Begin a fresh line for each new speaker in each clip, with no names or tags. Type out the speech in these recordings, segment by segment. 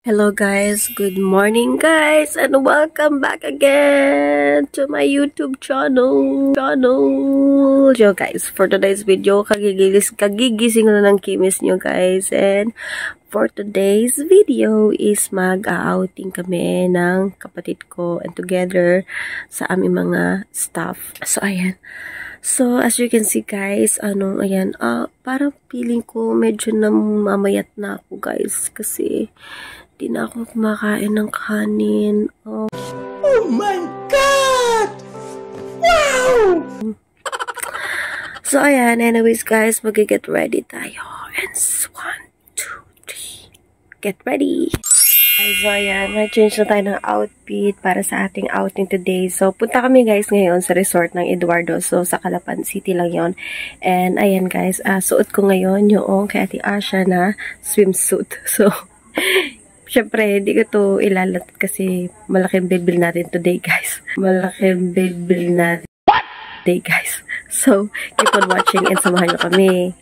Hello guys, good morning guys, and welcome back again to my YouTube channel. So guys, for today's video, kagigising na ng kimis nyo guys, and for today's video is mag-outing kami ng kapatid ko and together sa aming mga staff. So ayan. So, as you can see guys, ayan, parang feeling ko medyo namamayat na ako guys kasi di na ako kumakain ng kanin. Oh my God! Wow! So, ayan, anyways guys, mag-get ready tayo. And 1, 2, 3, get ready! So, ayan, nag-change na tayo ng outfit para sa ating outing today. So, punta kami guys ngayon sa resort ng Eduardo. So, sa Calapan City lang yon. And, ayan guys, suot ko ngayon yung kay Ate Asha na swimsuit. So, syempre, hindi ko to ilalat kasi malaking bill natin today guys. Malaking bill natin today guys. So, keep on watching and samahan nyo kami.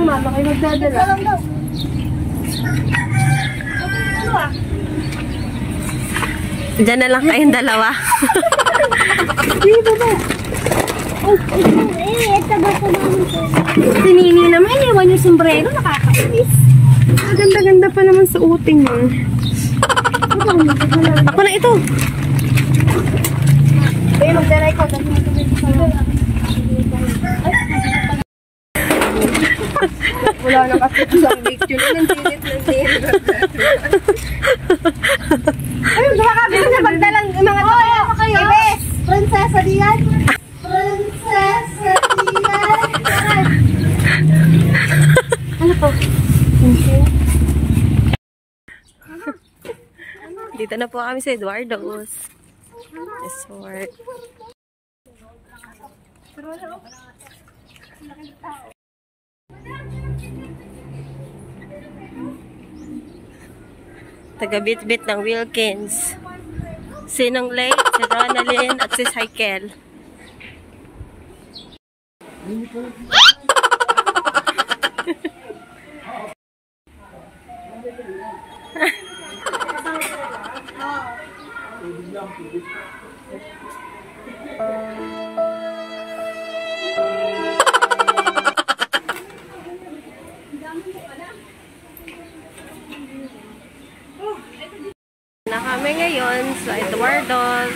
Mama kayo magdadala. Diyan na lang kayong dalawa. Dito ba? Ito ba ito naman ko? Si Nini naman, iwan yung sombrero, nakakainis. Ganda-ganda pa naman sa uting yun. Ako na ito. Kaya magdala ikaw. Wala nang kasi isang week yun. Nantinit. Ayun, nakakabili na magdalang mga kayo. Ibes! Prinsesa diyan. Prinsesa diyan. Ano to? Dito na po kami sa Eduardo's Resort. Taga-bit-bit ng Wilkins. Sinong late, si Ronaldin at si Cycle. Na kami ngayon sa Eduardo's.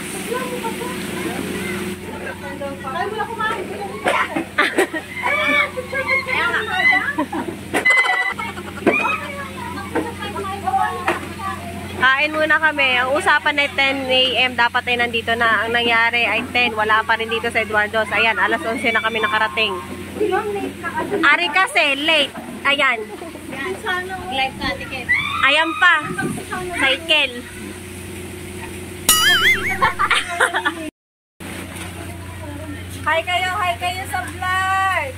Kain muna kami. Ang usapan ay 10 AM dapat ay nandito na. Ang nangyari ay 10. Wala pa rin dito sa Eduardo's. Ayan, alas 11 na kami nakarating. Ari kasi, late. Ayan. Live ka, ticket. Ayan pa. Cycle. Hi kayo sa vlog.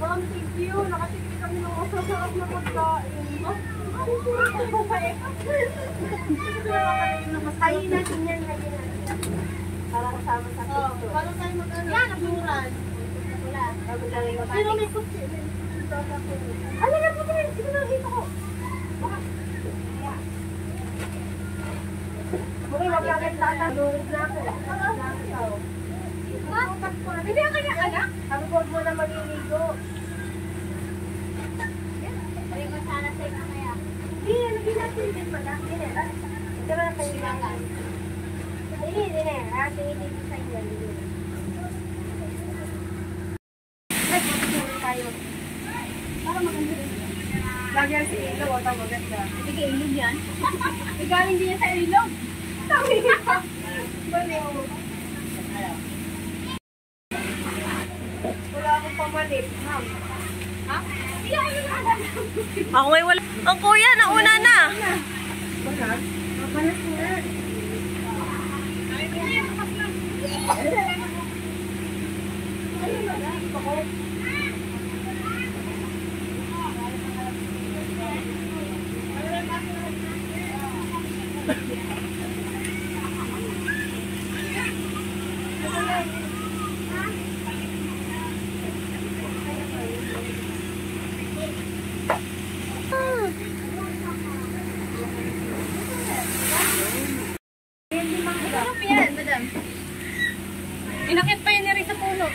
Ma'am, thank you. Nakatipid kami ng masasarap na pagkain. Kain natin yan. Para kasama sa picture. Para tayo mag-ano? Yan, naburan. Wala. Sino may kutsi? Ano na po tayo? Sino na dito ko? Muli, wag lang kayo tatanungin na ako. Hindi ka kanya anak? Sabi ko mo na maliligo. Pwede ko sana sa'yo na kaya. Hindi, naging natin din pala. Hindi na. Ito na lang kayo ilakan. Hindi na. Tingin dito sa inyo. Tayo. Para maganda rin.
Lagyan si ilog, o tama ganda. Hindi ka ilog yan? Galing din yan sa ilog. Sabi ka. Baliw. Wala akong pamalit, ma'am. Ha? Hindi ako yung alam.
Ako ay wala. Ang kuya, nauna na.
Bakit? Mapalas mo na. Ay, hindi. Inakit pa yun rin sa puno.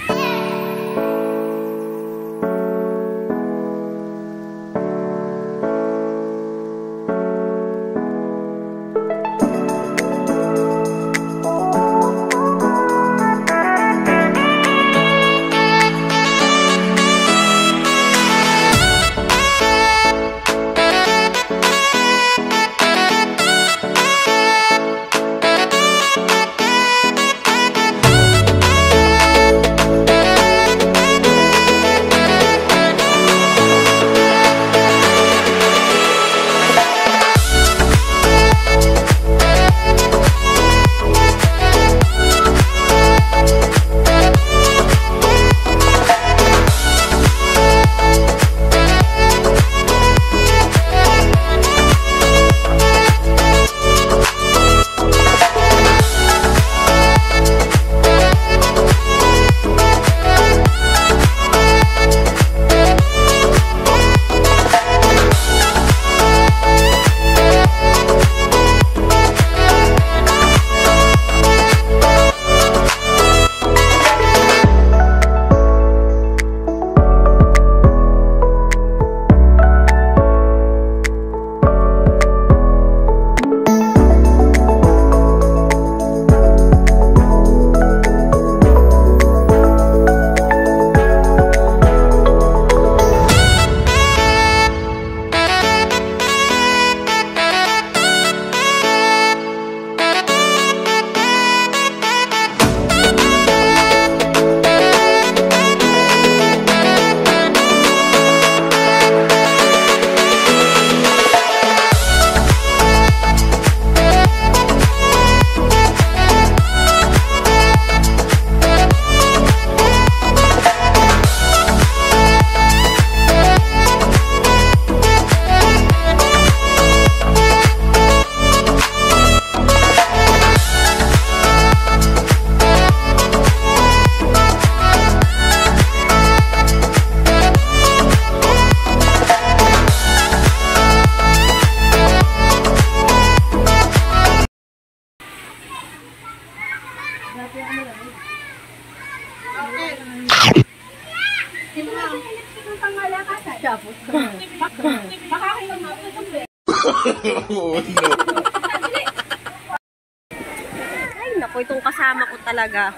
Ay, naku, itong kasama ko talaga.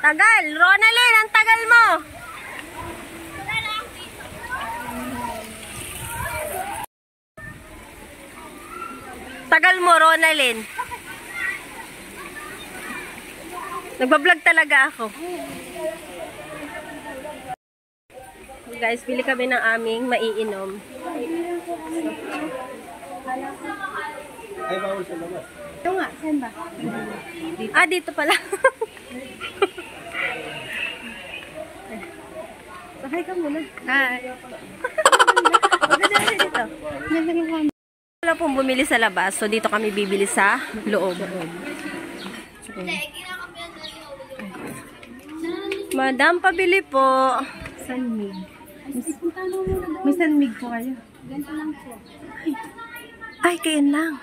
Tagal! Ronalyn, ang tagal mo! Tagal mo, Ronalyn. Nagbablog talaga ako. Guys, pili kami ng aming maiinom.
Ay, bawal sa labas.
Ito nga, saan ba?
Ah, dito pala.
Sakay ka muna.
Hi. Maganda rin dito. Wala pong bumili sa labas, so dito kami bibili sa loob. Madam, pabili po.
Sanmig. May sanmig po kayo.
Ay, kayan lang.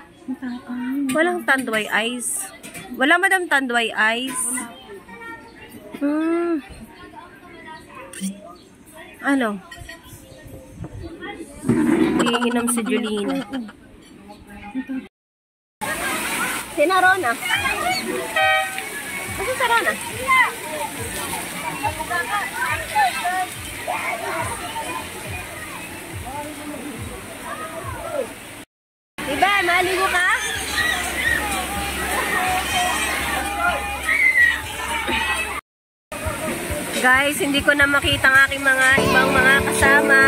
Walang tanduay ice. Wala, madam, tanduay ice. Ano? Iinom si Julina. Sina Rona? Kasi sa Rona? Guys, hindi ko na makita ang aking mga ibang mga kasama.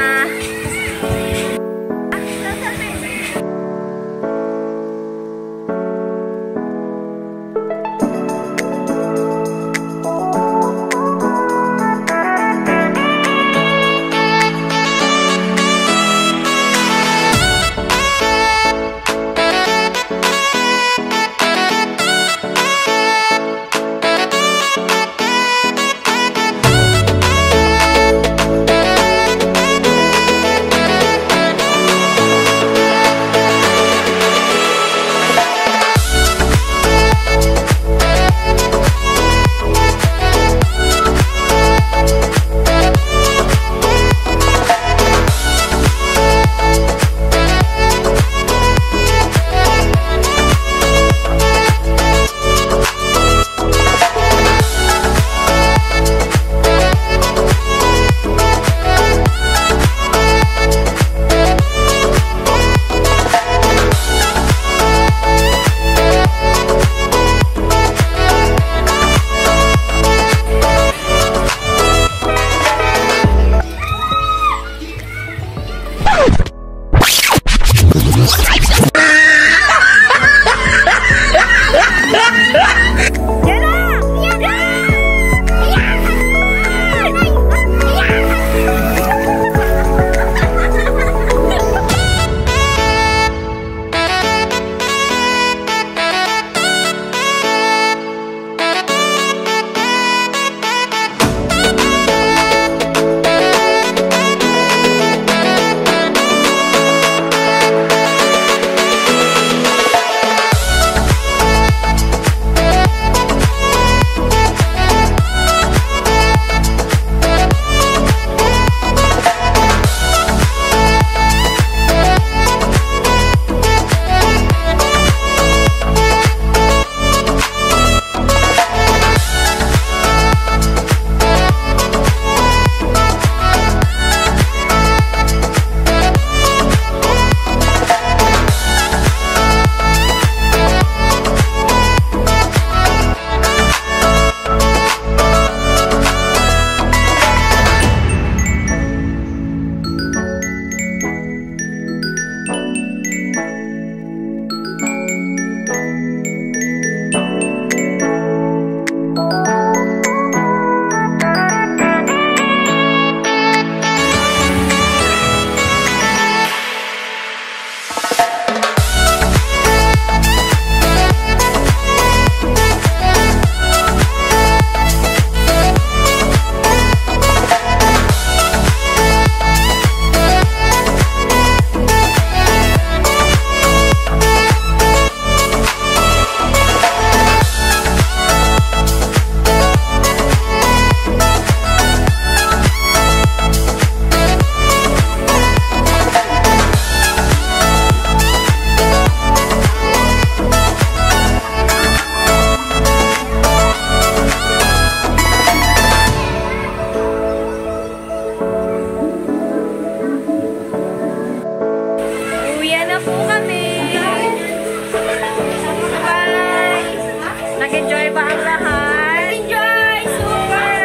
Nag-enjoy ba ang lahat? Enjoy! Super!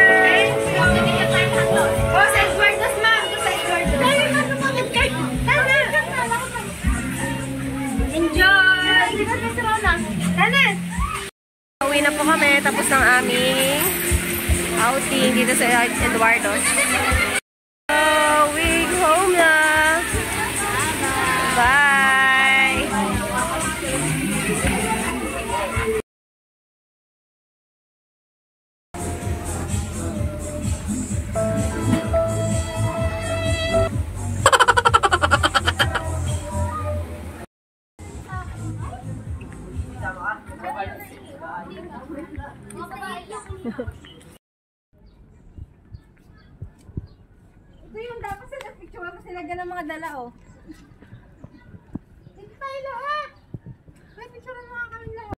Oh, sa Eduardo's ma'am! Sa Eduardo's. Enjoy!
Uwi na po kami. Tapos ng aming outing dito sa Eduardo's. Going home na. Bye!
Ito yung dapat sila picture kasi sila ng mga dala oh. Ito tayo lahat! May picture ng mga kami lahat.